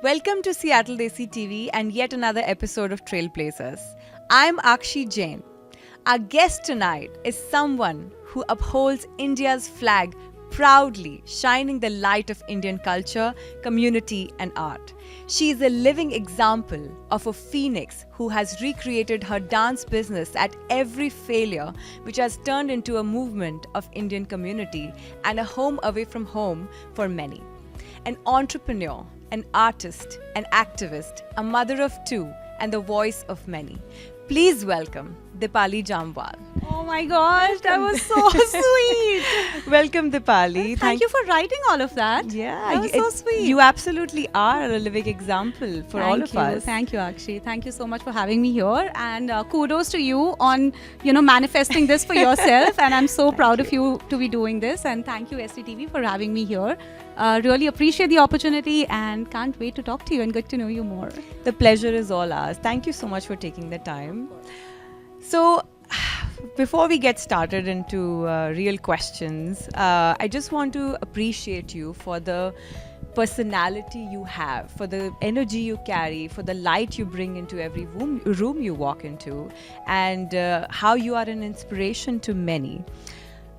Welcome to Seattle Desi TV and yet another episode of Trailblazers. I'm Akshi Jain. Our guest tonight is someone who upholds India's flag proudly, shining the light of Indian culture, community, and art. She is a living example of a phoenix who has recreated her dance business at every failure, which has turned into a movement of Indian community and a home away from home for many. An entrepreneur, an artist, an activist, a mother of two, and the voice of many. Please welcome Dipali Jamwal. Oh my gosh, that was so sweet. Welcome, Dipali. Thank you for writing all of that. Yeah, that was so sweet. You absolutely are a living example for all of us. Thank you, Akshi. Thank you so much for having me here, and kudos to you on manifesting this for yourself. And I'm so proud of you to be doing this. And thank you, STTV, for having me here. Really appreciate the opportunity and can't wait to talk to you and get to know you more. The pleasure is all ours. Thank you so much for taking the time. So, before we get started into real questions, I just want to appreciate you for the personality you have, for the energy you carry, for the light you bring into every room you walk into, and how you are an inspiration to many.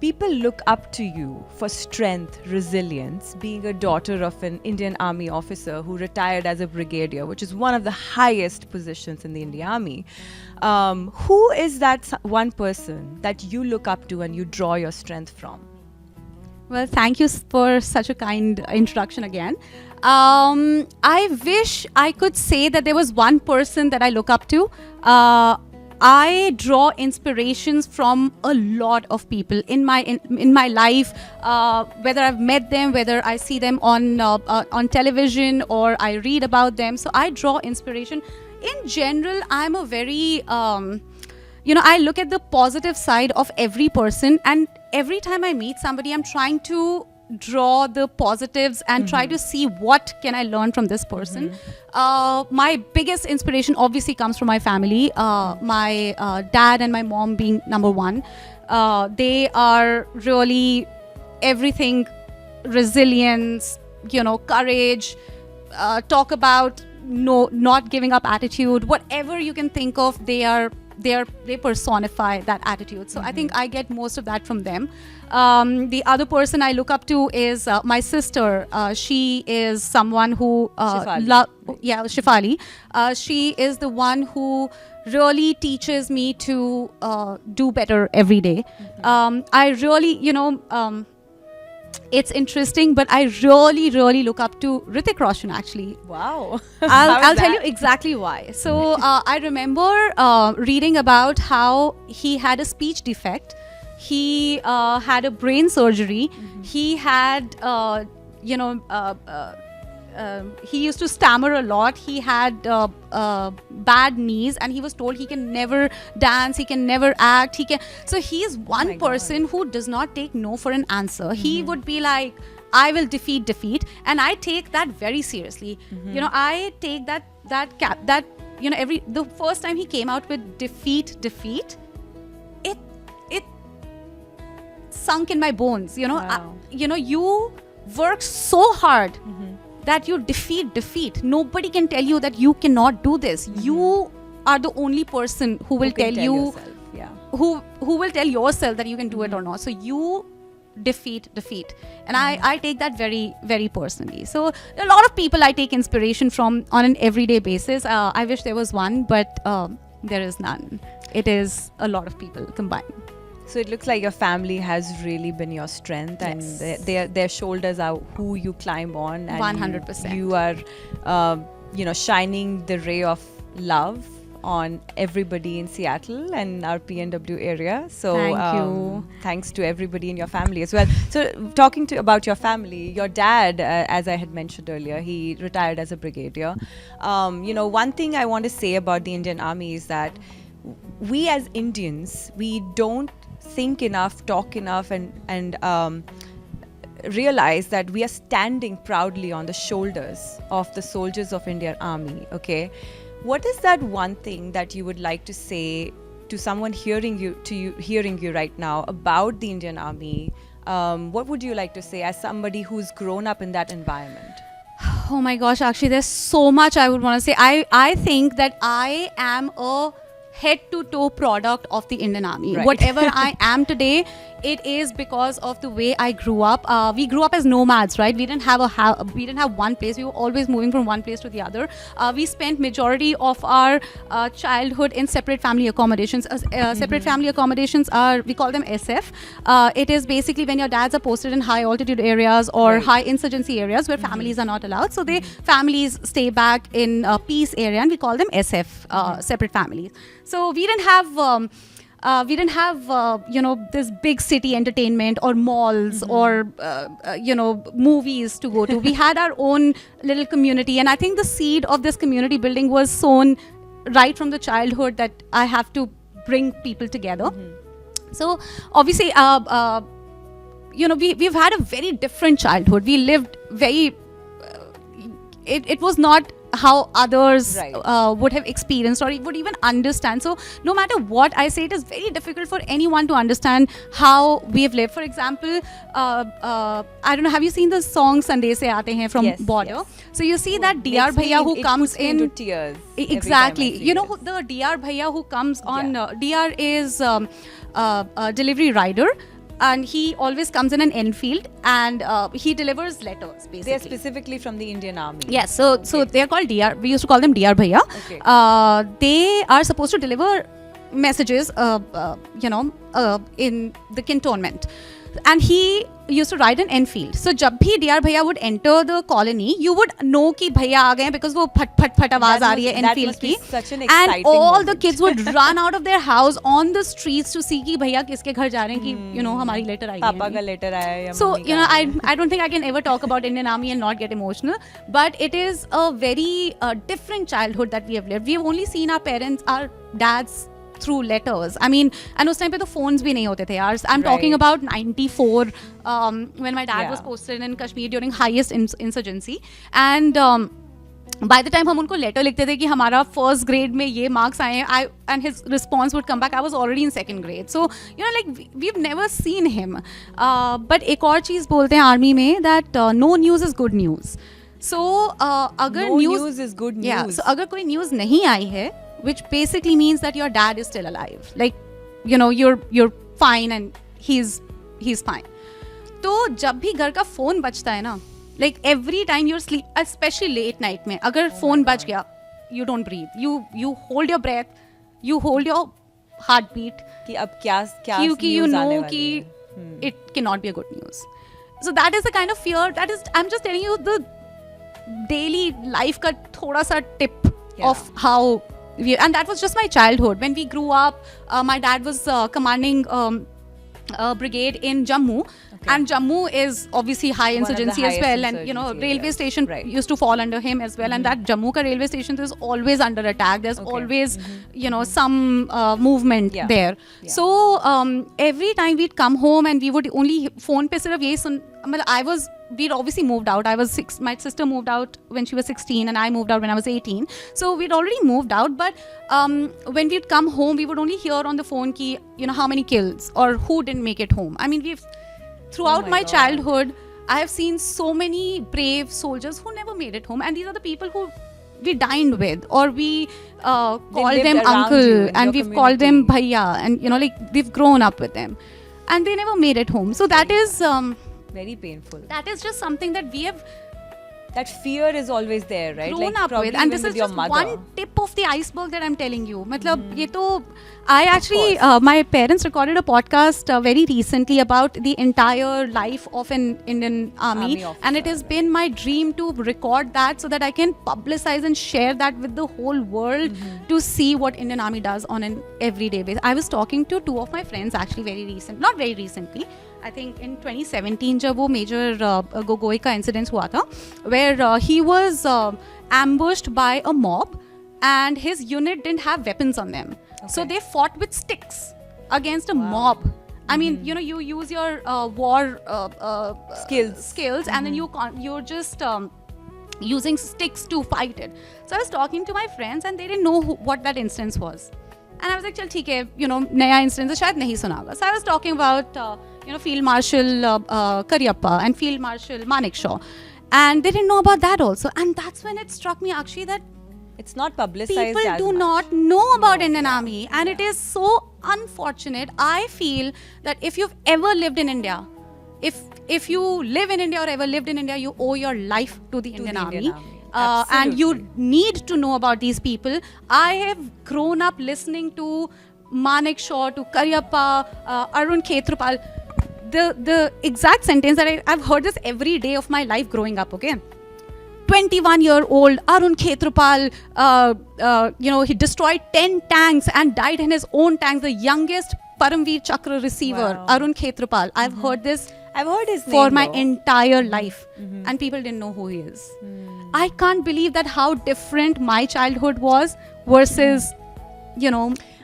People look up to you for strength, resilience, being a daughter of an Indian Army officer who retired as a brigadier, which is one of the highest positions in the Indian Army. Who is that one person that you look up to and you draw your strength from? Well, thank you for such a kind introduction again. I wish I could say that there was one person that I look up to. I draw inspirations from a lot of people in my life, whether I've met them, whether I see them on television or I read about them. So I draw inspiration. In general, I'm a very, I look at the positive side of every person, and every time I meet somebody, I'm trying to draw the positives and try to see what can I learn from this person. My biggest inspiration obviously comes from my family, my dad and my mom being number one. They are really everything: resilience, courage, talk about not giving up attitude, whatever you can think of. They personify that attitude. So I think I get most of that from them. The other person I look up to is my sister. She is someone who Shifali. She is the one who really teaches me to do better every day. I really, it's interesting, but I really, really look up to Hrithik Roshan, actually. Wow. I'll tell you exactly why. So I remember reading about how he had a speech defect. He had a brain surgery. He had, he used to stammer a lot. He had bad knees, and he was told he can never dance, he can never act. So he is one person who does not take no for an answer. He would be like, I will defeat, and I take that very seriously. I take that the first time he came out with defeat, it sunk in my bones. Wow. You work so hard that you defeat. Nobody can tell you that you cannot do this. You are the only person who will tell you yourself, yeah. who will tell yourself that you can do it or not. So you defeat, and I take that very, very personally. So a lot of people I take inspiration from on an everyday basis. I wish there was one, but there is none. It is a lot of people combined. So it looks like your family has really been your strength, and their shoulders are who you climb on, and 100%. you are, shining the ray of love on everybody in Seattle and our PNW area. So Thank you. Thanks to everybody in your family as well. So talking about your family, your dad, as I had mentioned earlier, he retired as a brigadier. One thing I want to say about the Indian Army is that we as Indians, we don't think enough, talk enough, and realize that we are standing proudly on the shoulders of the soldiers of Indian Army. Okay, what is that one thing that you would like to say to someone hearing you right now about the Indian Army? What would you like to say as somebody who's grown up in that environment? Oh my gosh, actually, there's so much I would want to say. I think that I am a head to toe product of the Indian Army. Right. Whatever I am today, it is because of the way I grew up. We grew up as nomads, right? We didn't have we didn't have one place. We were always moving from one place to the other. We spent majority of our childhood in separate family accommodations. Separate family accommodations are, we call them SF. It is basically when your dads are posted in high altitude areas or Right. high insurgency areas where families are not allowed. So they families stay back in peace area, and we call them SF, separate families. So we didn't have. This big city entertainment or malls or movies to go to. We had our own little community, and I think the seed of this community building was sown right from the childhood, that I have to bring people together. So obviously, we've had a very different childhood. We lived very. It was not how others Right. would have experienced or would even understand. So no matter what I say, it is very difficult for anyone to understand how we have lived. For example, I don't know, have you seen the song Sande Se Aate Hain from Yes, Border? yes. So you see that DR Makes me- Bhaiya who it comes puts me in. into tears. every time I Exactly. see You know, this. the DR Bhaiya who comes on, Yeah. DR is a delivery rider. And he always comes in an Enfield, and he delivers letters, basically. They're specifically from the Indian Army. Yes, so Okay. they're called DR. We used to call them DR Bhaiya. Okay. They are supposed to deliver messages, in the cantonment. And he used to ride an Enfield. So जब भी DR Bhaiya would enter the colony, you would know कि भैया आ गए हैं, because वो फट फट फट आवाज आ रही है that Enfield must be की. such an And exciting all the moment. kids would run out of their house on the streets to see कि भैया किसके घर जा रहे हैं, कि हमारी लेटर आई पापा है. का लेटर आया है या So, मम्मी का आया है? I don't think I can ever talk about Indian Army and not get emotional. But it is a very different childhood that we have lived. We have only seen our parents, our dads, through letters. I mean, and उस time पे तो phones भी नहीं होते थे यार. I'm talking Right. about 94, when my dad was Yeah. posted in Kashmir during highest insurgency. And by the time हम उनको लेटर लिखते थे कि हमारा फर्स्ट ग्रेड में ये मार्क्स आए हैं, and his response would come back, I was already in second grade. So we've never seen him. But एक और चीज़ बोलते हैं आर्मी में, that no news is good news. So अगर No news is good news. Yeah, so अगर कोई news नहीं आई है, which basically means that your dad is still alive. Like, you're fine and he's fine. तो जब भी घर का फोन बजता है ना, like every time you're sleep, especially late night में, अगर फोन बज गया, you don't breathe. You hold your breath, you hold your heartbeat, कि अब क्या क्योंकि you news आने know वाली कि है. it cannot be a good news. So that is the kind of fear, I'm just telling you the daily life का थोड़ा सा tip Yeah. of how and that was just my childhood. When we grew up, my dad was commanding a brigade in Jammu. Okay. And Jammu is obviously high One of the insurgency as highest well, and insurgency railway areas. station Right. used to fall under him as well. And that Jammu ka railway station is always under attack. There's Okay. always some movement Yeah. there. Yeah. So every time we'd come home and we would only phone pe sirf yahi sun. We'd obviously moved out. My sister moved out when she was 16 and I moved out when I was 18. So we'd already moved out, but when we'd come home, we would only hear on the phone ki, how many kills or who didn't make it home. I mean, throughout Oh my my God. childhood, I have seen so many brave soldiers who never made it home. And these are the people who we dined with, or we called lived them around uncle, you in and your we've called them community. bhaiya, and we've grown up with them. And they never made it home. So that is... Very painful. that is just something that we have That fear is always there, right? grown Like up probably with, and even this is with your just mother. one tip of the iceberg that I'm telling you. मतलब ये तो I actually my parents recorded a podcast very recently about the entire life of an Indian Army officer, and it has been my dream to record that so that I can publicize and share that with the whole world to see what Indian Army does on an everyday basis. I was talking to two of my friends actually not very recently. I think in 2017 जब वो major Gogoi का incidence हुआ था, where he was ambushed by a mob and his unit didn't have weapons on them. So they fought with sticks against a mob. I mean, you use your war skills and then you're just using sticks to fight it. So I was talking to my friends and they didn't know what that instance was. And I was like, चल ठीक है, नया instance है, शायद नहीं सुना होगा. So I was talking about, Field Marshal Cariappa and Field Marshal Manekshaw. and they didn't know about that also. And that's when it struck me, Akshi, that It's not publicized people as do much. not know about No, Indian yeah, Army, and it is so unfortunate. I feel that if you've ever lived in India, if you live in India or ever lived in India, you owe your life to the Indian the Army. Indian Army. And you Absolutely. need to know about these people. I have grown up listening to Manik Shaw, to Karyappa, Arun Khetrapal. The exact sentence that I've heard this every day of my life growing up, okay? 21-year-old Arun Khetrapal, he destroyed 10 tanks and died in his own tanks. The youngest Paramveer Chakra receiver, Wow. Arun Khetrapal. I've heard this I've heard his name for my though. entire life, and people didn't know who he is. I can't believe that how different my childhood was versus,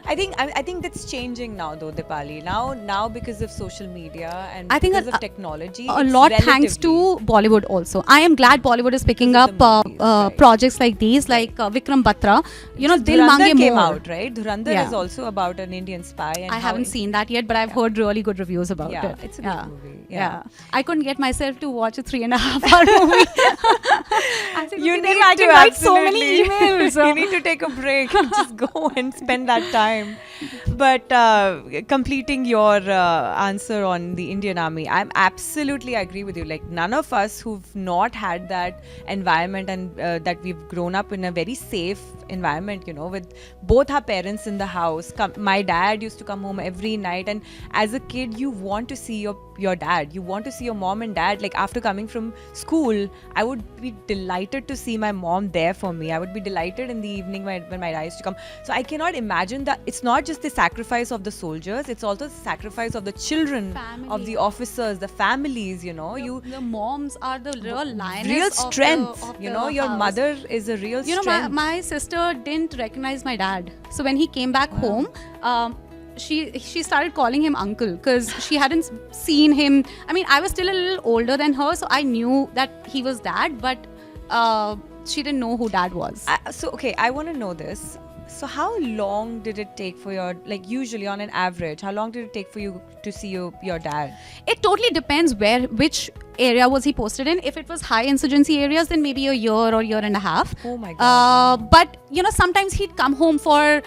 I think that's changing now though, Dipali. Now because of social media and I think because a- of technology, a it's lot thanks to relatively- Bollywood also. I am glad Bollywood is picking Because up of the movies, right. projects like these, like Vikram Batra. Dil Dhurandhar Mange came More. out, right? Dhurandhar Yeah. is also about an Indian spy. And I how haven't seen that yet, but I've heard really good reviews about Yeah, it. it's a good movie. Yeah. I couldn't get myself to watch a 3.5-hour movie. I said, You okay, need then I to can write so many absolutely. emails. You need to take a break. Just go and spend that time. But completing your answer on the Indian Army, I'm absolutely agree with you. Like none of us who've not had that environment and that we've grown up in a very safe environment, with both our parents in the house. My dad used to come home every night, and as a kid, you want to see your dad. You want to see your mom and dad. Like after coming from school, I would be delighted to see my mom there for me. I would be delighted in the evening when my dad used to come. So I cannot imagine that it's not just the sacrifice of the soldiers, it's also the sacrifice of the children, of the Family. officers, the families, you The moms are the real lioness real of the- strength. of Your the house. mother is a real strength. My sister didn't recognize my dad. So when he came back home, she started calling him uncle because she hadn't seen him. I mean, I was still a little older than her, so I knew that he was dad, but she didn't know who dad was. Okay, I want to know this. So how long did it take for your, like usually on an average, how long did it take for you to see your dad? It totally depends which area was he posted in. If it was high insurgency areas, then maybe a year or year and a half. Oh my God. But sometimes he'd come home for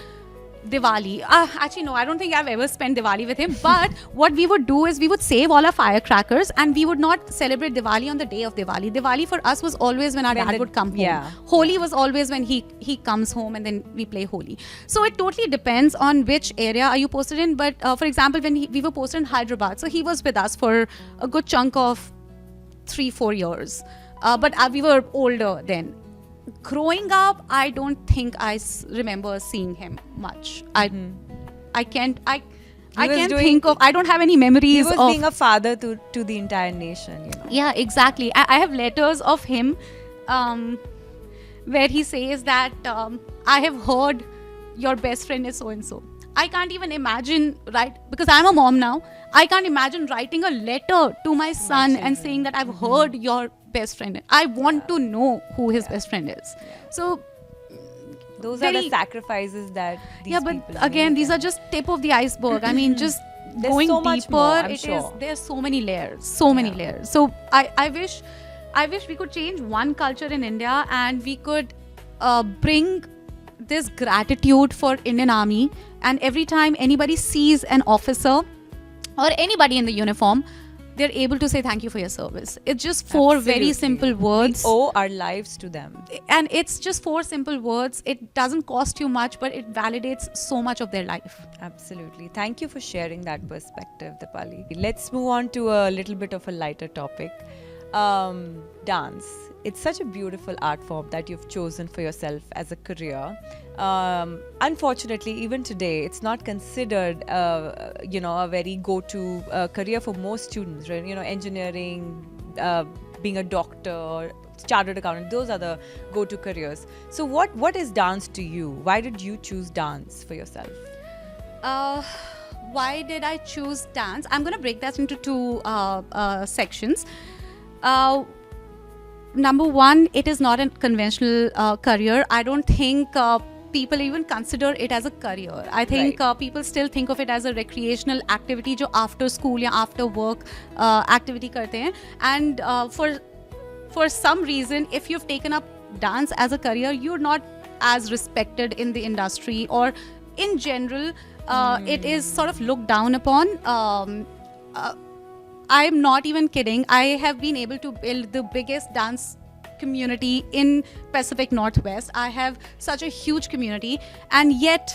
Diwali. Actually, no, I don't think I've ever spent Diwali with him. But what we would do is we would save all our firecrackers and we would not celebrate Diwali on the day of Diwali. Diwali for us was always when our dad would come home. yeah. Holi was always when he comes home and then we play Holi. So it totally depends on which area are you posted in. But for example, when we were posted in Hyderabad, so he was with us for a good chunk of 3-4 years. But we were older then. Growing up, I don't think I remember seeing him much. I can't was doing- think of. I don't have any He memories was of. being a father to the entire nation, Yeah, exactly. I have letters of him where he says that I have heard your best friend is so and so. I can't even imagine, right? Because I'm a mom now. I can't imagine writing a letter to my son and saying that I've heard your best friend. I want to know who his best friend is. So Those are the Very- sacrifices that these yeah, but people again, make. these are just tip of the iceberg. I mean, just There's going so much deeper, more, I'm it is. sure. There's so many layers, so many Yeah. layers. So I wish we could change one culture in India and we could bring this gratitude for Indian Army. And every time anybody sees an officer or anybody in the uniform, they're able to say thank you for your service. It's just four very Absolutely. simple words. We owe our lives to them. And it's just 4 simple words. It doesn't cost you much, but it validates so much of their life. Absolutely. Thank you for sharing that perspective, Dipali. Let's move on to a little bit of a lighter topic. Dance. It's such a beautiful art form that you've chosen for yourself as a career. Unfortunately, even today, it's not considered, a very go-to career for most students. Right? Engineering, being a doctor, chartered accountant. Those are the go-to careers. So, what is dance to you? Why did you choose dance for yourself? Why did I choose dance? I'm going to break that into 2 sections. Number one, it is not a conventional career. I don't think people even consider it as a career. I think Right. people still think of it as a recreational activity जो after school या after work activity करते हैं. And for some reason, if you've taken up dance as a career, you're not as respected in the industry, or in general, it is sort of looked down upon. I'm not even kidding. I have been able to build the biggest dance community in Pacific Northwest. I have such a huge community, and yet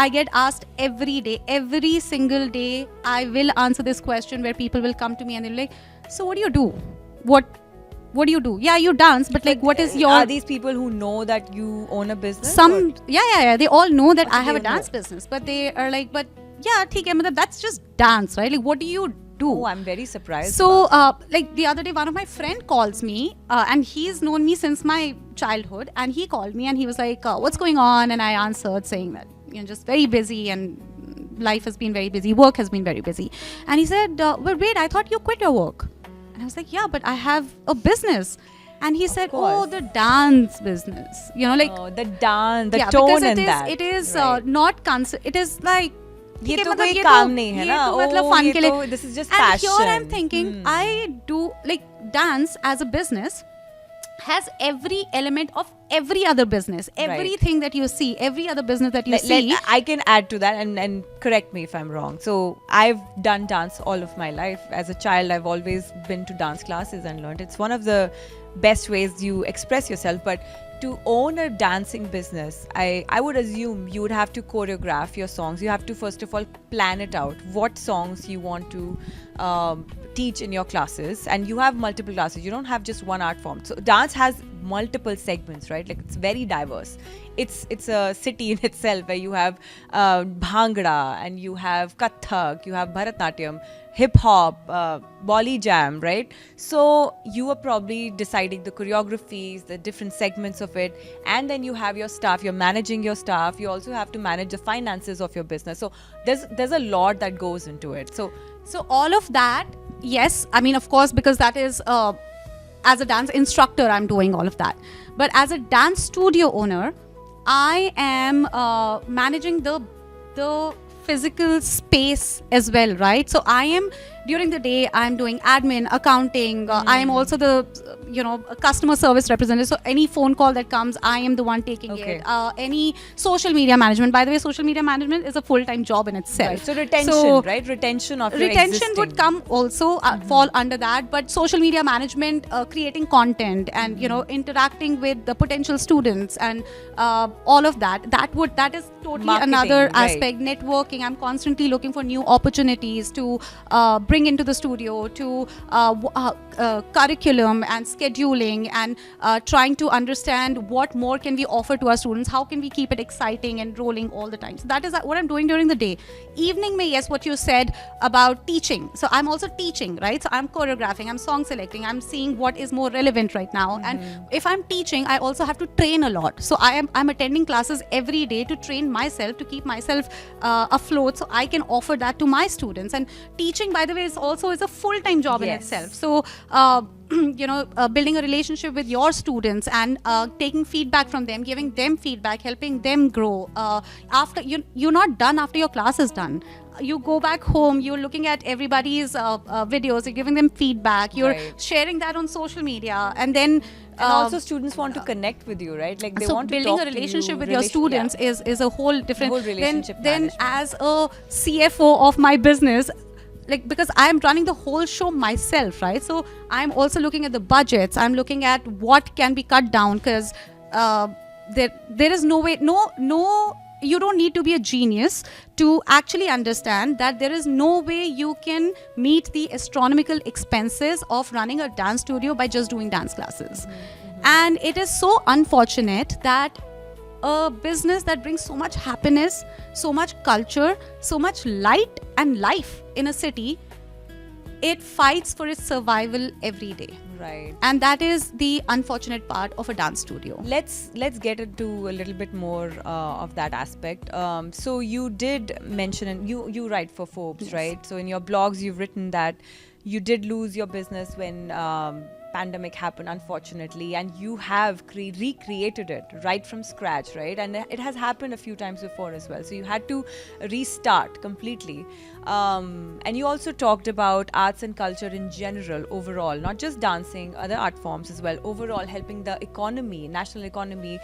I get asked every day, every single day, I will answer this question where people will come to me and they're like, so what do you do? What do you do? Yeah, you dance, but like, what is your... Are these people who know that you own a business? Some, yeah. They all know that I have a they dance know? business, but they are like, but yeah, theek hai, matlab, that's just dance, right? Like, what do you do? Oh, I'm very surprised. So, like the other day, one of my friend calls me, and he's known me since my childhood, and he called me and he was like, "What's going on?" And I answered saying that, you know, just very busy, and life has been very busy, work has been very busy. And he said, "Well, wait, I thought you quit your work." And I was like, "Yeah, but I have a business." And he said, course. "Oh, the dance business, you know, like." Oh, the dance, the Yeah, tone because in it is, that. it is Right. not it is like ये ठीक है, तो मतलब कोई ये काम तो- नहीं है ये ना? तो मतलब Oh, fun ये के लिए. तो- this is just And passion. here I'm thinking, I do like dance as a business has every element of every other business, everything that you see, every other business that you see. I can add to that and correct me if I'm wrong. So I've done dance all of my life. As a child, I've always been to dance classes and learned. It's one of the best ways you express yourself. But to own a dancing business, I would assume you would have to choreograph your songs. You have to first of all plan it out. What songs you want to teach in your classes, and you have multiple classes. You don't have just one art form. So dance has multiple segments, right? Like it's very diverse. It's a city in itself where you have bhangra, and you have kathak, you have bharatnatyam, hip hop, bolly jam, right? So you are probably deciding the choreographies, the different segments of it, and then you have your staff. You're managing your staff. You also have to manage the finances of your business. So there's a lot that goes into it. So all of that, yes, I mean, of course, because that is as a dance instructor, I'm doing all of that. But as a dance studio owner, I am managing the physical space as well, right? So I am, during the day, I'm doing admin, accounting. I am also the customer service representative. So any phone call that comes, I am the one taking Okay. it. Any social media management. By the way, social media management is a full-time job in itself. Right. So retention, right? Retention of your Retention existing. would come also fall under that, but social media management, creating content, and interacting with the potential students, and all of that is totally Marketing, another right. aspect. Networking, I'm constantly looking for new opportunities to bring into the studio, to curriculum and scheduling, and trying to understand what more can we offer to our students, how can we keep it exciting and rolling all the time. So that is what I'm doing during the day. Evening may, yes, what you said about teaching. So I'm also teaching, right? So I'm choreographing, I'm song selecting, I'm seeing what is more relevant right now. And if I'm teaching, I also have to train a lot. So I'm attending classes every day to train myself, to keep myself afloat, so I can offer that to my students. And teaching, by the way, is a full-time job in Yes. itself. So building a relationship with your students, and taking feedback from them, giving them feedback, helping them grow. After you're not done after your class is done. You go back home, you're looking at everybody's videos, you're giving them feedback, you're Right. sharing that on social media, and then And also students want to connect with you, right? Like they so want to building talk a relationship to you, with your students yeah. is a whole different Whole relationship then management. as a CFO of my business, like, because I'm running the whole show myself, right? So I'm also looking at the budgets, I'm looking at what can be cut down, because there is no way, no, you don't need to be a genius to actually understand that there is no way you can meet the astronomical expenses of running a dance studio by just doing dance classes. And it is so unfortunate that a business that brings so much happiness, so much culture, so much light and life in a city, it fights for its survival every day. Right. And that is the unfortunate part of a dance studio. Let's get into a little bit more of that aspect. So you did mention, and you write for Forbes, Yes. right? So in your blogs, you've written that you did lose your business when pandemic happened, unfortunately, and you have recreated it right from scratch, right? And it has happened a few times before as well. So you had to restart completely. And you also talked about arts and culture in general, overall, not just dancing, other art forms as well, overall helping the economy, national economy,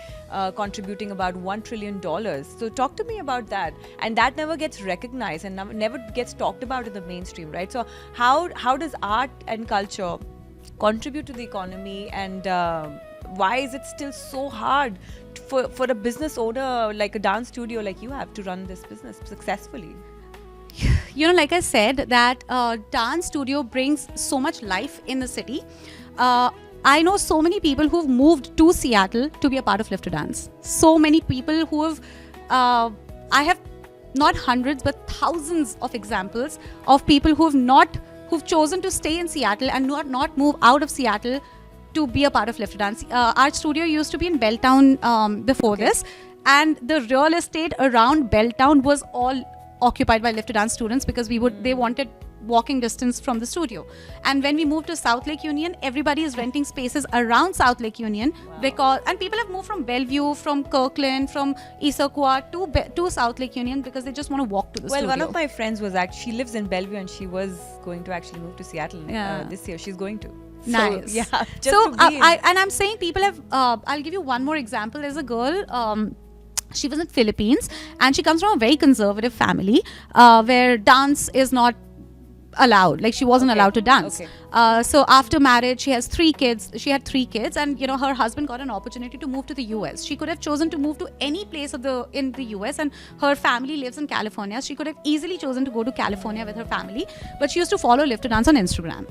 contributing about $1 trillion. So talk to me about that. And that never gets recognized and never gets talked about in the mainstream, right? So how does art and culture contribute to the economy, and why is it still so hard for a business owner like a dance studio like you have to run this business successfully? Like I said, that dance studio brings so much life in the city. I know so many people who've moved to Seattle to be a part of Lift to Dance. So many people who have, I have not hundreds but thousands of examples of people who've chosen to stay in Seattle and not move out of Seattle to be a part of Lift to Dance. Our studio used to be in Belltown before this, and the real estate around Belltown was all occupied by Lift to Dance students because they wanted walking distance from the studio. And when we moved to South Lake Union, everybody is renting spaces around South Lake Union. And people have moved from Bellevue, from Kirkland, from Issaquah to South Lake Union because they just want to walk to the studio. Well, one of my friends she lives in Bellevue, and she was going to actually move to Seattle this year. She's going to. Nice. So, yeah. So I'm saying people have. I'll give you one more example. There's a girl. She was in Philippines, and she comes from a very conservative family where dance is not allowed. Like, she wasn't allowed to dance. So after marriage, she had 3 kids, and her husband got an opportunity to move to the US. She could have chosen to move to any place in the US, and her family lives in California. She could have easily chosen to go to California with her family, but she used to follow Lift to Dance on Instagram.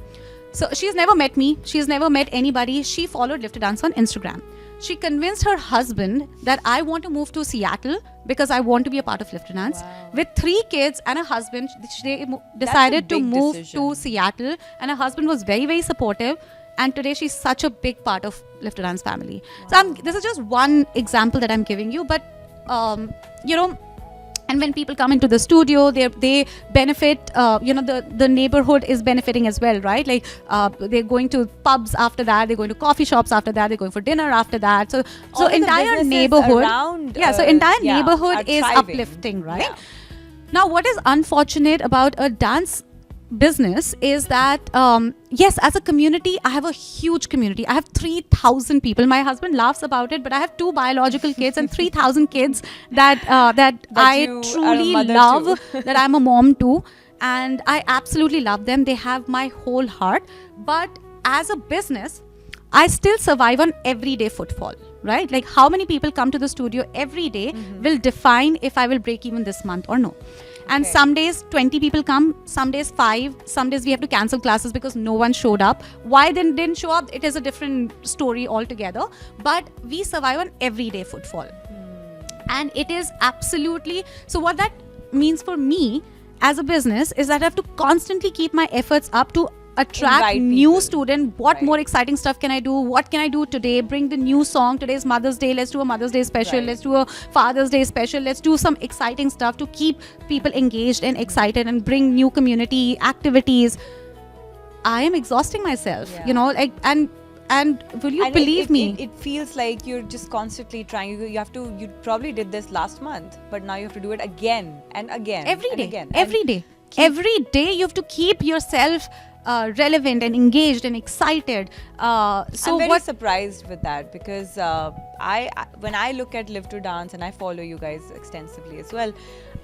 So she's never met me. She's never met anybody. She followed Lift to Dance on Instagram. She convinced her husband that I want to move to Seattle because I want to be a part of Lift to Dance. Wow. With 3 kids and a husband, they decided to move to Seattle, and her husband was very, very supportive. And today she's such a big part of Lift to Dance family. Wow. So this is just one example that I'm giving you, but and when people come into the studio, they benefit. The neighborhood is benefiting as well, right? Like, they're going to pubs after that, they're going to coffee shops after that, they're going for dinner after that. So entire neighborhood, neighborhood is uplifting, right? Yeah. Now, what is unfortunate about a dance business is that yes, as a community, I have a huge community. I have 3,000 people. My husband laughs about it, but I have 2 biological kids and 3,000 kids that I truly love, that I'm a mom to, and I absolutely love them. They have my whole heart. But as a business, I still survive on everyday footfall, right? Like, how many people come to the studio every day will define if I will break even this month or no. And some days 20 people come, some days 5, some days we have to cancel classes because no one showed up. Why they didn't show up, it is a different story altogether. But we survive on everyday footfall. And it is absolutely, so what that means for me as a business is that I have to constantly keep my efforts up to attract new student. What more exciting stuff can I do? What can I do today? Bring the new song. Today's Mother's Day. Let's do a Mother's Day special. Let's do a Father's Day special. Let's do some exciting stuff to keep people engaged and excited and bring new community activities. I am exhausting myself, and will you believe me? It feels like you're just constantly trying. You probably did this last month, but now you have to do it again and again. Every day. Every day you have to keep yourself relevant and engaged and excited. I'm very surprised with that because when I look at Lift to Dance, and I follow you guys extensively as well,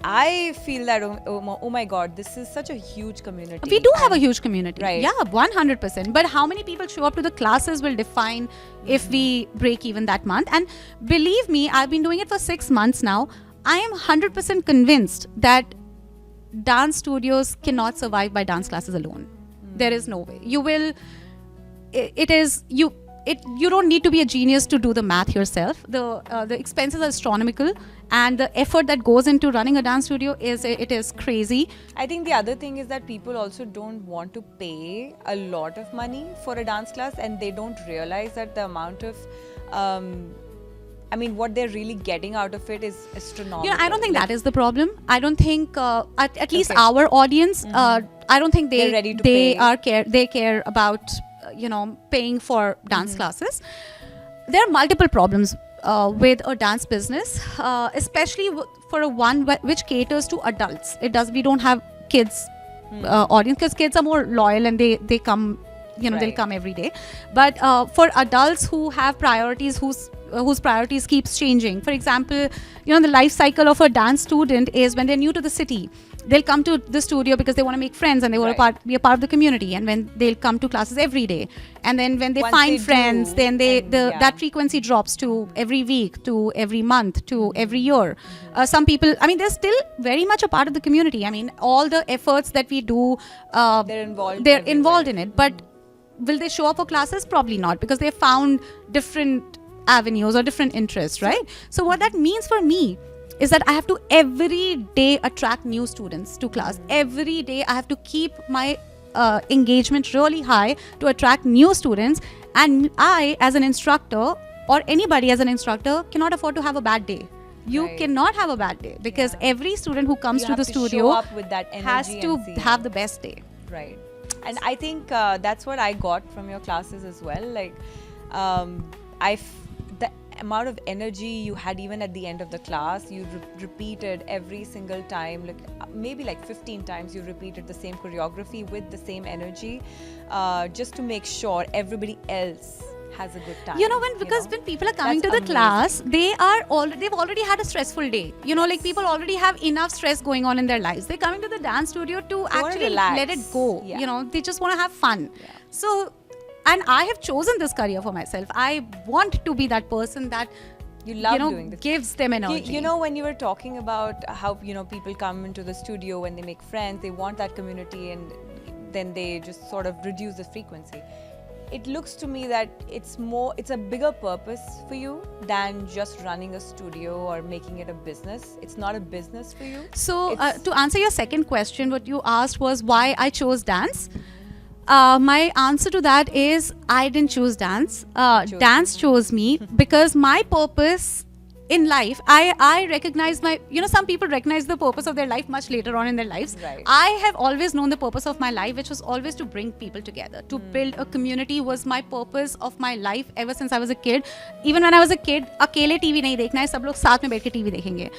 I feel that oh my God, this is such a huge community. We do have a huge community, right? Yeah, 100%. But how many people show up to the classes will define if we break even that month. And believe me, I've been doing it for 6 months now. I am 100% convinced that dance studios cannot survive by dance classes alone. There is no way. You don't need to be a genius to do the math yourself. The expenses are astronomical, and the effort that goes into running a dance studio is crazy. I think the other thing is that people also don't want to pay a lot of money for a dance class, and they don't realize that the amount of what they're really getting out of it is astronomical. I don't think that is the problem. I don't think at least our audience, I don't think they care about paying for dance classes. There are multiple problems with a dance business, especially for a one which caters to adults. We don't have kids audience, because kids are more loyal and they come, they'll Right. come every day. But for adults who have priorities, whose priorities keeps changing. For example, the life cycle of a dance student is when they're new to the city, they'll come to the studio because they want to make friends and they want Right. to be a part of the community, and when they'll come to classes every day, and then when they Once find they friends, do, then and yeah. that frequency drops to every week, to every month, to every year. Some people, they're still very much a part of the community. All the efforts that we do, They're involved. they're everywhere. involved in it. But will they show up for classes? Probably not, because they found different avenues or different interests, right? So what that means for me is that I have to every day attract new students to class. Every day I have to keep my engagement really high to attract new students. And I, as an instructor, or anybody as an instructor, cannot afford to have a bad day. You Right. cannot have a bad day, because Yeah. every student who comes You to have the to studio show up with that energy has to and see. have the best day. Right. And I think that's what I got from your classes as well. Like, the amount of energy you had even at the end of the class, you repeated every single time, like maybe like 15 times you repeated the same choreography with the same energy, just to make sure everybody else has a good time. When people are coming That's to the amazing. class, they've already had a stressful day. Like people already have enough stress going on in their lives. They're coming to the dance studio to wanna actually relax. let it go. Yeah. They just want to have fun. Yeah. So, and I have chosen this career for myself. I want to be that person that You love doing this. gives them energy. When you were talking about how people come into the studio when they make friends, they want that community, and then they just sort of reduce the frequency. It looks to me that it's a bigger purpose for you than just running a studio or making it a business. It's not a business for you. So, It's- to answer your second question, what you asked was why I chose dance. My answer to that is I didn't choose dance. Dance chose me because my purpose in life, I recognize some people recognize the purpose of their life much later on in their lives. Right. I have always known the purpose of my life, which was always to bring people together. To build a community was my purpose of my life ever since I was a kid. Even when I was a kid, अकेले TV नहीं देखना है, सब लोग साथ में बैठ के TV देखेंगे.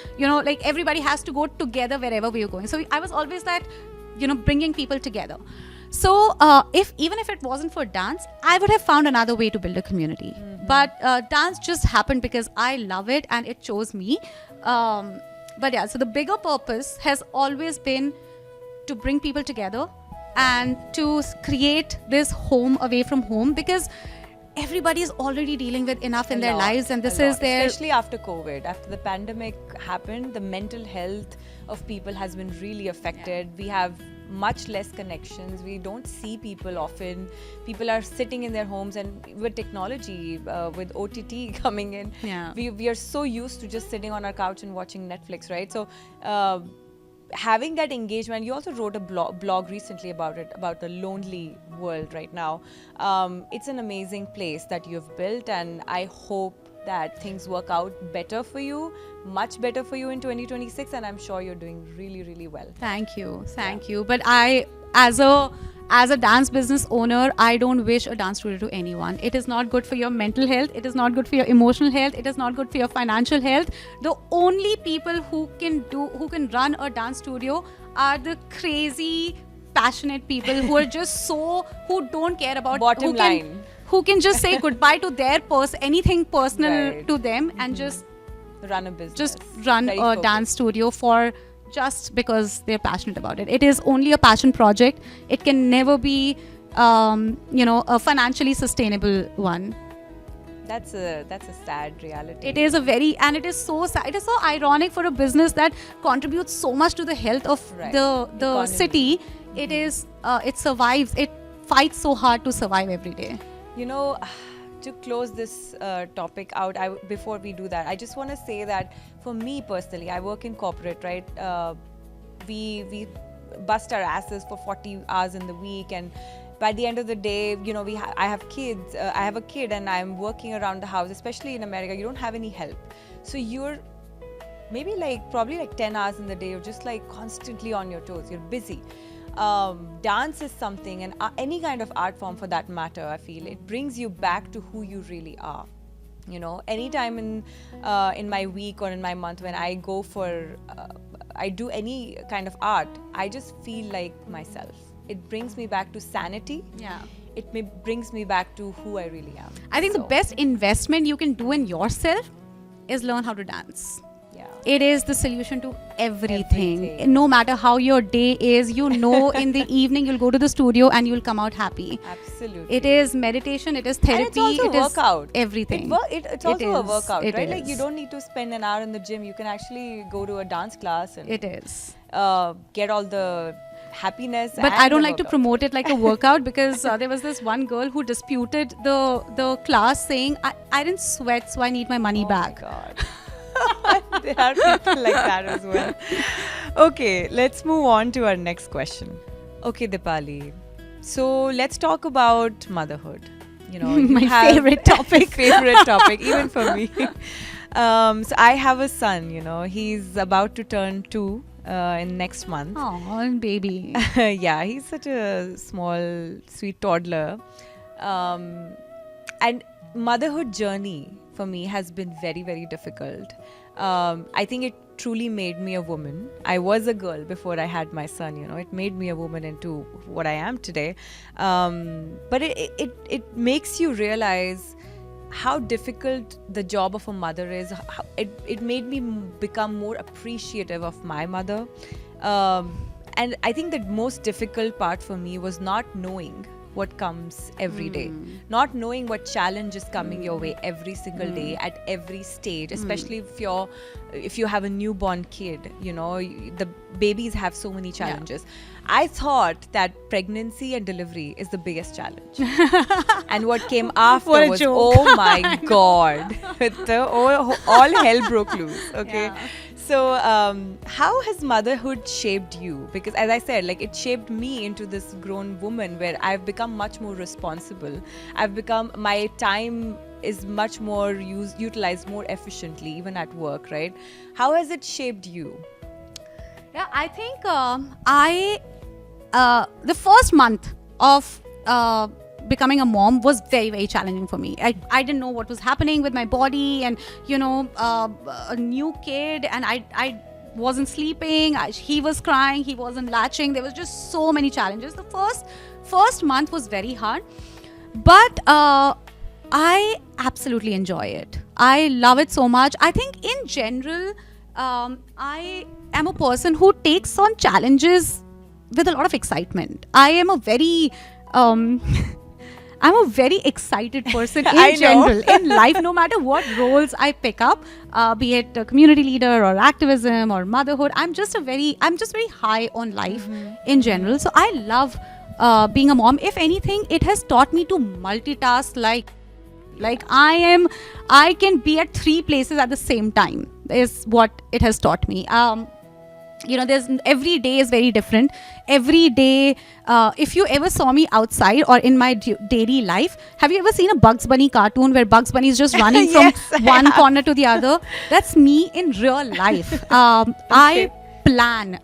Like everybody has to go together wherever we are going. So I was always that, bringing people together. So even if it wasn't for dance, I would have found another way to build a community. But dance just happened because I love it and it chose me. But yeah, so the bigger purpose has always been to bring people together and to create this home away from home, because everybody is already dealing with enough in A their lot, lives, and a this is lot. their Especially after COVID, after the pandemic happened, the mental health of people has been really affected. We have much less connections. We don't see people often. People are sitting in their homes, and with technology, with OTT coming in, Yeah. we are so used to just sitting on our couch and watching Netflix, right? So having that engagement. You also wrote a blog recently about it, about the lonely world right now. It's an amazing place that you've built, and I hope that things work out better for you, much better for you in 2026, and I'm sure you're doing really, really well. Thank you. But I, as a dance business owner, I don't wish a dance studio to anyone. It is not good for your mental health. It is not good for your emotional health. It is not good for your financial health. The only people who can run a dance studio are the crazy, passionate people who are just who don't care about Bottom line. who can just say goodbye to their anything personal Right. to them and just Run a business. just run Very a focused. dance studio for just because they're passionate about it. It is only a passion project. It can never be, a financially sustainable one. That's a sad reality. It is and it is so sad. It is so ironic for a business that contributes so much to the health of Right. the Economy. city. It is, it survives. It fights so hard to survive every day. To close this topic out, before we do that, I just want to say that for me personally, I work in corporate, right? We bust our asses for 40 hours in the week, and by the end of the day, I have kids. I have a kid, and I'm working around the house. Especially in America, you don't have any help, so you're maybe probably 10 hours in the day. You're just constantly on your toes. You're busy. dance is something, and any kind of art form for that matter, I feel it brings you back to who you really are. You know, anytime in my week or in my month when I go for I do any kind of art, I just feel like myself. It brings me back to sanity. Yeah. It brings me back to who I really am. I think the best investment you can do in yourself is learn how to dance. Yeah. It is the solution to everything. Everything. No matter how your day is, you know, in the evening you'll go to the studio and you'll come out happy. Absolutely. It is meditation, it is therapy, and it's also it is workout. everything. It's also a is, workout, it right? Like you is. don't need to spend an hour in the gym. You can actually go to a dance class and It is. get all the happiness. But and I don't the like to workout. promote it like a workout because there was this one girl who disputed the class saying, I didn't sweat, so I need my money back. Oh my God. There are people like that as well. Okay, let's move on to our next question. Okay, Dipali. So let's talk about motherhood. You know, you My have- favorite topic. favorite topic, even for me. So I have a son. You know, he's about to turn 2 in next month. Oh, baby. Yeah, he's such a small, sweet toddler. And motherhood journey for me has been very, very difficult. I think it truly made me a woman. I was a girl before I had my son, you know. It made me a woman into what I am today. But it makes you realize how difficult the job of a mother is. It made me become more appreciative of my mother. And I think the most difficult part for me was not knowing what comes every day, not knowing what challenge is coming your way every single day at every stage, especially if you have a newborn kid. You know, the babies have so many challenges. I thought that pregnancy and delivery is the biggest challenge. And what came after What a was, joke. oh my God, all hell broke loose. Okay. Yeah. So, how has motherhood shaped you? Because as I said, like it shaped me into this grown woman where I've become much more responsible. My time is much more utilized more efficiently, even at work, right? How has it shaped you? Yeah, I think the first month of becoming a mom was very, very challenging for me. I didn't know what was happening with my body, and you know, a new kid, and I wasn't sleeping. He was crying, he wasn't latching. There was just so many challenges. The first month was very hard, but I absolutely enjoy it. I love it so much. I think in general, I am a person who takes on challenges with a lot of excitement. I am a very I'm a very excited person I in know. general in life, no matter what roles I pick up, be it a community leader or activism or motherhood. I'm just very high on life in general. So I love being a mom. If anything, it has taught me to multitask like I can be at 3 places at the same time is what it has taught me. You know, every day is very different. Every day, if you ever saw me outside or in my daily life, have you ever seen a Bugs Bunny cartoon where Bugs Bunny is just running Yes, I from one have. corner to the other? That's me in real life. I plan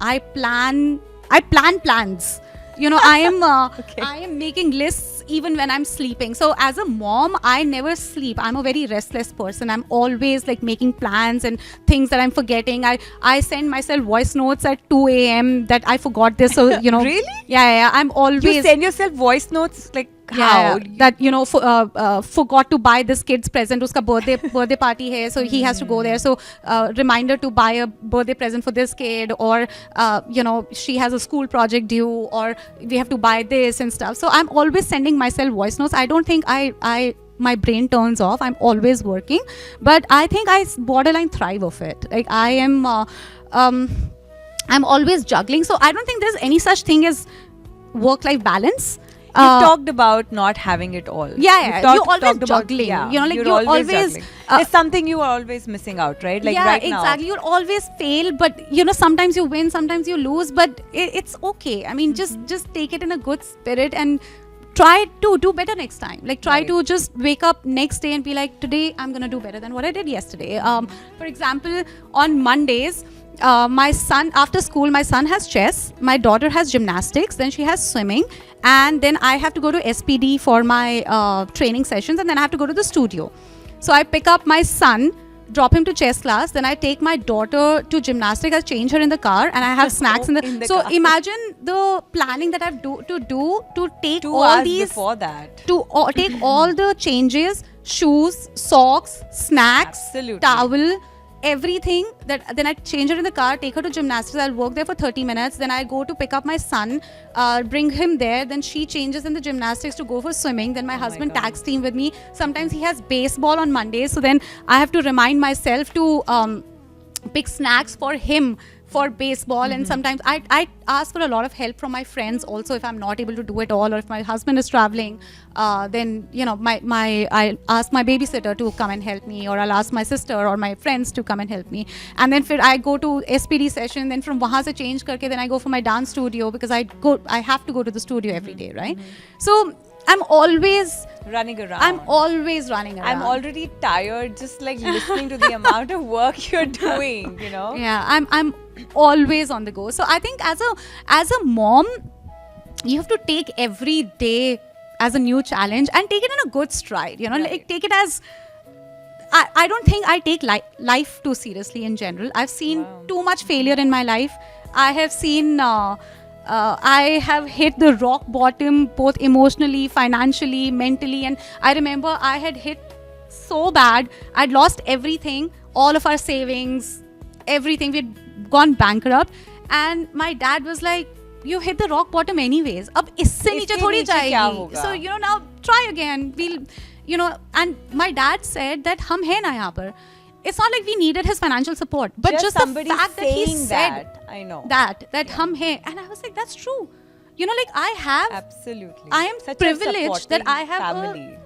plans. You know, I am making lists even when I'm sleeping. So as a mom, I never sleep. I'm a very restless person. I'm always like making plans and things that I'm forgetting. I send myself voice notes at 2 a.m. that I forgot this. So, you know. Really? Yeah. I'm always. You send yourself voice notes like how? That, you know, forgot to buy this kid's present. Uska birthday party hai, so he has to go there. So reminder to buy a birthday present for this kid, or you know, she has a school project due, or we have to buy this and stuff. So I'm always sending myself voice notes. I don't think my brain turns off. I'm always working, but I think I borderline thrive of it. Like I am I'm always juggling. So I don't think there's any such thing as work-life balance. You've talked about not having it all. Yeah. You're always talked about- juggling. You know, like you're you're always juggling. There's something you are always missing out, right? Like yeah, right now. exactly. You'll always fail, but you know, sometimes you win, sometimes you lose, but it's okay. I mean, just take it in a good spirit and try to do better next time. Like try Right. to just wake up next day and be like, today I'm gonna do better than what I did yesterday. For example, on Mondays, my son, after school, my son has chess, my daughter has gymnastics, then she has swimming, and then I have to go to SPD for my training sessions, and then I have to go to the studio. So I pick up my son, drop him to chess class, then I take my daughter to gymnastics, I change her in the car, and I have snacks in the so car. Imagine the planning that I have to take 2 all hours these before that. to take all the changes, shoes, socks, snacks, Absolutely. towel, everything. That then I change her in the car, take her to gymnastics. I'll work there for 30 minutes. Then I go to pick up my son, bring him there. Then she changes in the gymnastics to go for swimming. Then my husband God. tags team with me. Sometimes he has baseball on Mondays, so then I have to remind myself to pick snacks for him for baseball. And sometimes I ask for a lot of help from my friends also if I'm not able to do it all, or if my husband is traveling, then I ask my babysitter to come and help me, or I'll ask my sister or my friends to come and help me. And then I go to SPD session, then from wahan se change karke then I go for my dance studio, because I have to go to the studio every day, right? So I'm always Running around. I'm always running around. I'm already tired just like listening to the amount of work you're doing, you know? Yeah, I'm always on the go. So I think as a mom, you have to take every day as a new challenge and take it in a good stride, you know. Right. Like, take it as I don't think I take life too seriously in general. I've seen too much failure in my life. I have seen I have hit the rock bottom, both emotionally, financially, mentally. And I remember I had hit so bad. I'd lost everything, all of our savings, everything. We'd gone bankrupt. And my dad was like, you hit the rock bottom anyways. Ab isse niche Iske thodi niche kya jayegi. hoga? So, now try again. We'll, and my dad said that hum hai na yahan par. It's not like we needed his financial support, but just the somebody fact that he saying said that, I know. that hum hai. And I was like, that's true. Like I have Absolutely. I am Such a privileged that supporting I have family.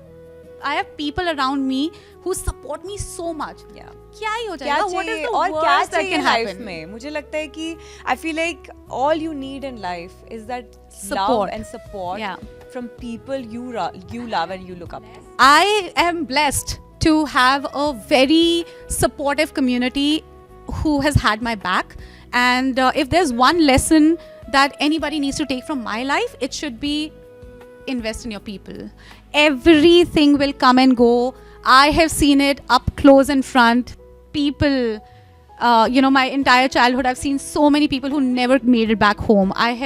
I have people around me who support me so much. Yeah. क्या ही हो क्या जाएगा? What is चाहिए the और क्या worst that चाहिए can life happen? में? मुझे लगता है कि I feel like all you need in life is that love Support. and support Yeah. from people you love and you look up to. I am blessed to have a very supportive community who has had my back. And if there's one lesson that anybody needs to take from my life, it should be invest in your people. Everything will come and go. I have seen it up close and front. People, my entire childhood, I've seen so many people who never made it back home. I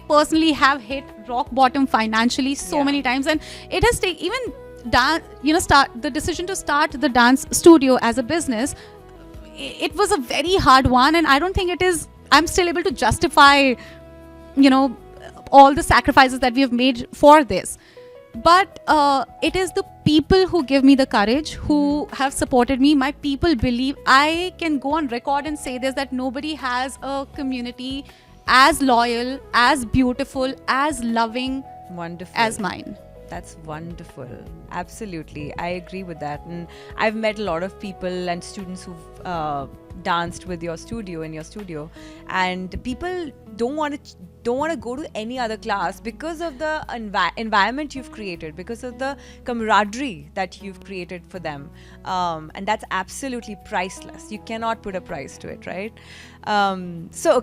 personally have hit rock bottom financially so many times, and it has taken even start the decision to start the dance studio as a business. It was a very hard one, and I don't think I'm still able to justify, all the sacrifices that we have made for this. But it is the people who give me the courage, who have supported me. My people believe, I can go on record and say this, that nobody has a community as loyal, as beautiful, as loving Wonderful. as mine. That's wonderful. Absolutely. I agree with that. And I've met a lot of people and students who've danced with your studio, in your studio. And people don't want to go to any other class because of the environment you've created, because of the camaraderie that you've created for them. And that's absolutely priceless. You cannot put a price to it, right? So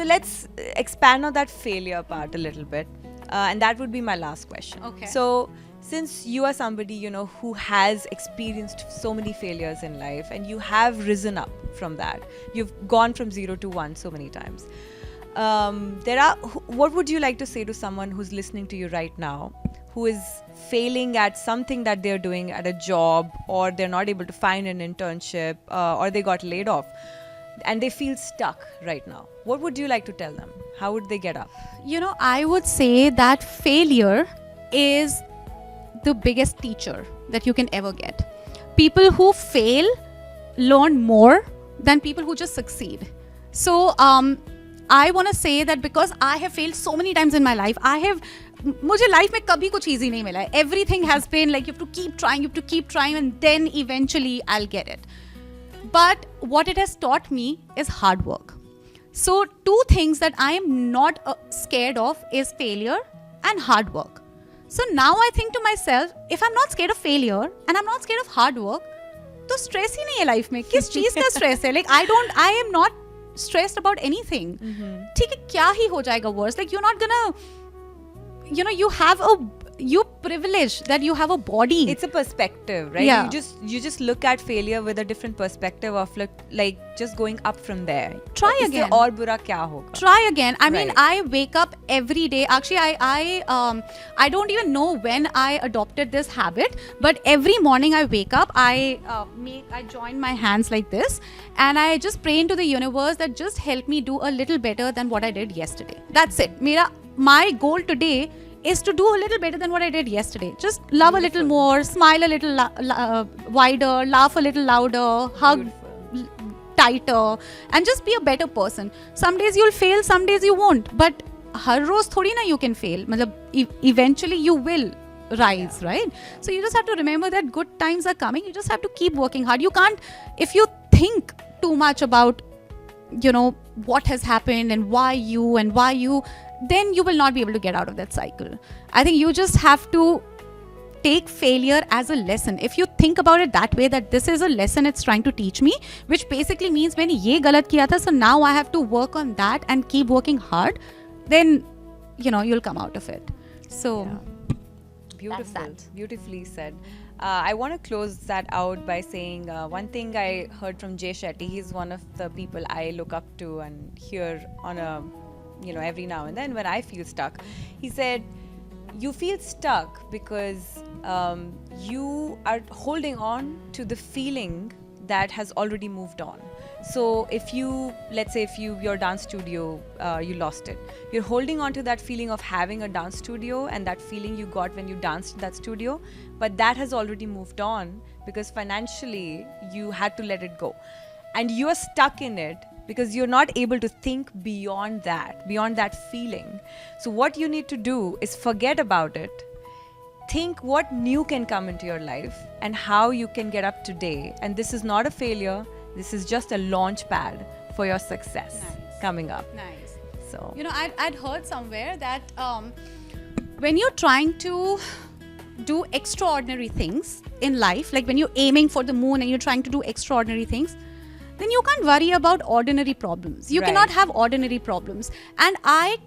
let's expand on that failure part a little bit. And that would be my last question. Okay. So since you are somebody, who has experienced so many failures in life, and you have risen up from that, you've gone from 0 to 1 so many times. What would you like to say to someone who's listening to you right now, who is failing at something that they're doing at a job, or they're not able to find an internship, or they got laid off, and they feel stuck right now? What would you like to tell them? How would they get up? I would say that failure is the biggest teacher that you can ever get. People who fail learn more than people who just succeed. So I want to say that because I have failed so many times in my life, मुझे life में कभी कुछ easy नहीं मिला है. Everything has been like you have to keep trying, and then eventually I'll get it. But what it has taught me is hard work. So 2 things that I am not scared of is failure and hard work. So now I think to myself, if I'm not scared of failure and I'm not scared of hard work, तो stress ही नहीं है life में. किस चीज का stress है? Like I am not stressed about anything. ठीक है, क्या ही हो जाएगा worse. Like, you're not gonna, you privilege that you have a body. It's a perspective, right? Yeah. You just look at failure with a different perspective of like just going up from there. Try इससे again. और बुरा क्या होगा? Try again. I mean, Right. I wake up every day. Actually, I don't even know when I adopted this habit, but every morning I wake up, I join my hands like this, and I just pray into the universe that just help me do a little better than what I did yesterday. That's it. My goal today is to do a little better than what I did yesterday. Just love a little more, smile a little wider, laugh a little louder, hug tighter, and just be a better person. Some days you'll fail, some days you won't, but हर रोज थोड़ी ना you can fail. मतलब eventually you will rise, right? So you just have to remember that good times are coming. You just have to keep working hard. You can't, if you think too much about what has happened and why you, then you will not be able to get out of that cycle. I think you just have to take failure as a lesson. If you think about it that way, that this is a lesson it's trying to teach me, which basically means मैंने ये गलत किया था, so now I have to work on that and keep working hard, then you'll come out of it. So Beautiful. That's that. Beautifully said. I want to close that out by saying one thing I heard from Jay Shetty. He's one of the people I look up to and hear on a, every now and then when I feel stuck. He said, you feel stuck because you are holding on to the feeling that has already moved on. So let's say your dance studio, you lost it. You're holding on to that feeling of having a dance studio and that feeling you got when you danced in that studio, but that has already moved on because financially you had to let it go. And you're stuck in it because you're not able to think beyond that feeling. So what you need to do is forget about it. Think what new can come into your life and how you can get up today. And this is not a failure. This is just a launch pad for your success coming up. nice. So I'd heard somewhere that when you're trying to do extraordinary things in life, like when you're aiming for the moon and you're trying to do extraordinary things, then you can't worry about ordinary problems. You Right. cannot have ordinary problems. And I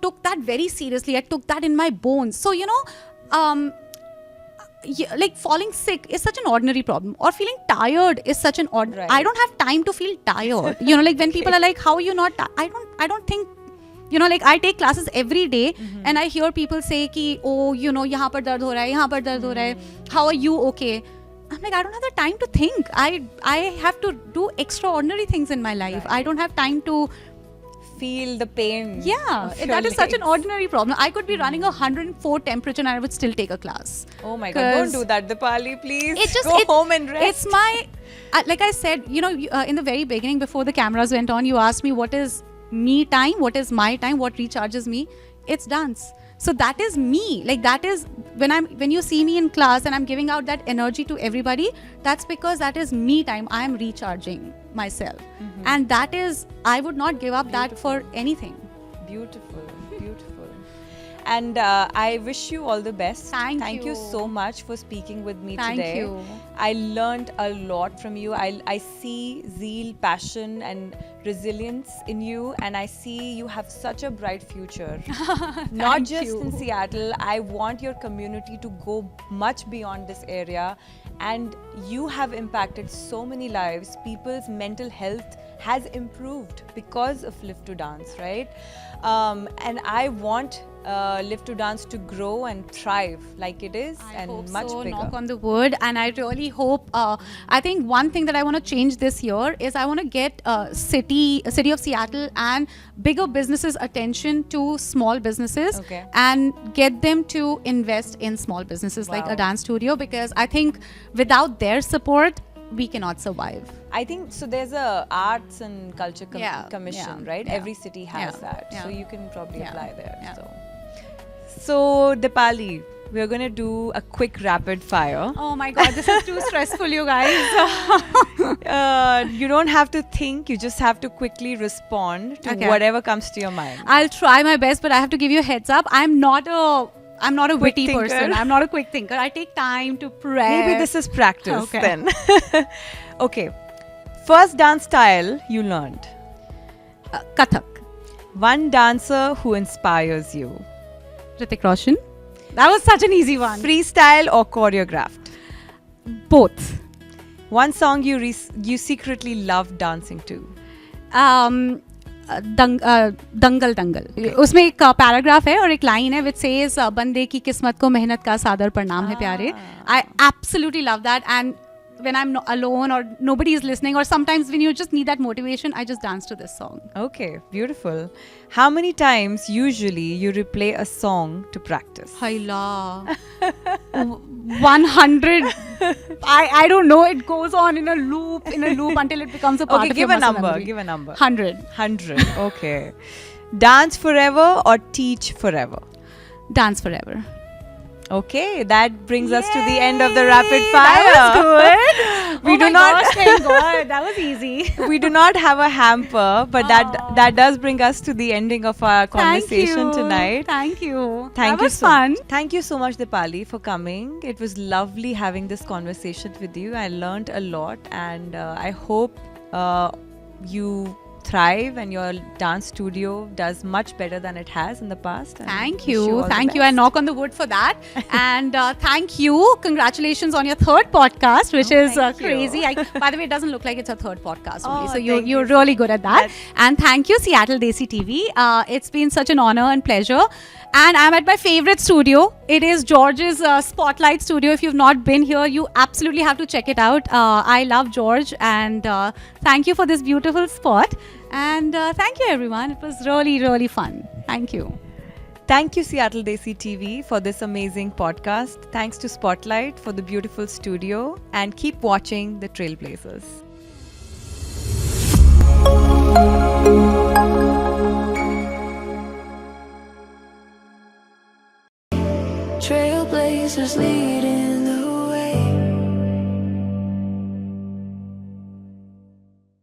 took that very seriously. I took that in my bones. So, like falling sick is such an ordinary problem, or feeling tired is such an ordinary. Right. I don't have time to feel tired. Like when people are like, how are you not I don't think, like I take classes every day and I hear people say ki, oh, yahan par dard ho raha hai, yahan par dard ho raha hai, how are you okay? I'm like, I don't have the time to think. I have to do extraordinary things in my life. Right. I don't have time to feel the pain. Yeah, of your that is such an legs. ordinary problem. I could be running 104 temperature and I would still take a class. Oh my God! Don't 'Cause do that, Dipali. Please It just go home and rest. It's my, like I said, in the very beginning, before the cameras went on, you asked me what is me time, what is my time, what recharges me. It's dance. So that is me. Like that is when you see me in class and I'm giving out that energy to everybody. That's because that is me time. I am recharging myself, and that is, I would not give up that for anything. Beautiful, beautiful. And I wish you all the best. Thank you you. so much for speaking with me Thank today. you. I learned a lot from you. I see zeal, passion, and resilience in you, and I see you have such a bright future. Not Thank just you. in Seattle. I want your community to go much beyond this area, and you have impacted so many lives. People's mental health has improved because of Live to Dance, right? And I want Live to Dance to grow and thrive like it is, I and hope much so. bigger. Knock on the wood, and I really hope. I think one thing that I want to change this year is I want to get city of Seattle and bigger businesses' attention to small businesses, Okay. and get them to invest in small businesses like Wow. a dance studio, because I think without their support, we cannot survive. I think so. There's a arts and culture Yeah, commission, yeah, right? yeah. Every city has Yeah, that, so yeah. you can probably Yeah, apply there. yeah. So Dipali, we're gonna do a quick rapid fire. Oh my God, this is too stressful, you guys. You don't have to think. You just have to quickly respond to Okay. whatever comes to your mind. I'll try my best, but I have to give you a heads up. I'm not a I'm not a Quick witty thinker. person. I'm not a quick thinker. I take time to prep. Maybe this is practice Okay. then. Okay. First dance style you learned. Kathak. One dancer who inspires you. Hrithik Roshan. That was such an easy one. Freestyle or choreographed. Both. One song you secretly love dancing to. दंगल दंगल उसमें एक paragraph है और एक line है which says बंदे की किस्मत को मेहनत का सादर प्रणाम है प्यारे. I absolutely love that and when I'm alone or nobody is listening or sometimes when you just need that motivation, I just dance to this song. Okay, beautiful. How many times usually you replay a song to practice? Haila. 100. I don't know. It goes on in a loop until it becomes a part Okay, of give your a muscle number. memory. Give a number. 100. 100. Okay. Dance forever or teach forever? Dance forever. Okay, that brings us to the end of the Yay, rapid fire. That was good. We Oh do my not- gosh, thank God. That was easy. We do not have a hamper, but that does bring us to the ending of our conversation Thank you. tonight. Thank you. Thank that you was so fun. Thank you so much, Dipali, for coming. It was lovely having this conversation with you. I learned a lot, and I hope you thrive and your dance studio does much better than it has in the past. And Thank wish you. all the Thank you. I best. knock on the wood for that. And thank you. Congratulations on your third podcast, which Oh, is thank you. crazy. By the way, it doesn't look like it's a third podcast only. Oh, So thank you're you. really good at that. And thank you, Seattle Desi TV. It's been such an honor and pleasure. And I'm at my favorite studio. It is George's Spotlight Studio. If you've not been here, you absolutely have to check it out. I love George. And thank you for this beautiful spot. And thank you, everyone. It was really, really fun. Thank you. Thank you, Seattle Desi TV, for this amazing podcast. Thanks to Spotlight for the beautiful studio. And keep watching The Trailblazers. Trailblazers leading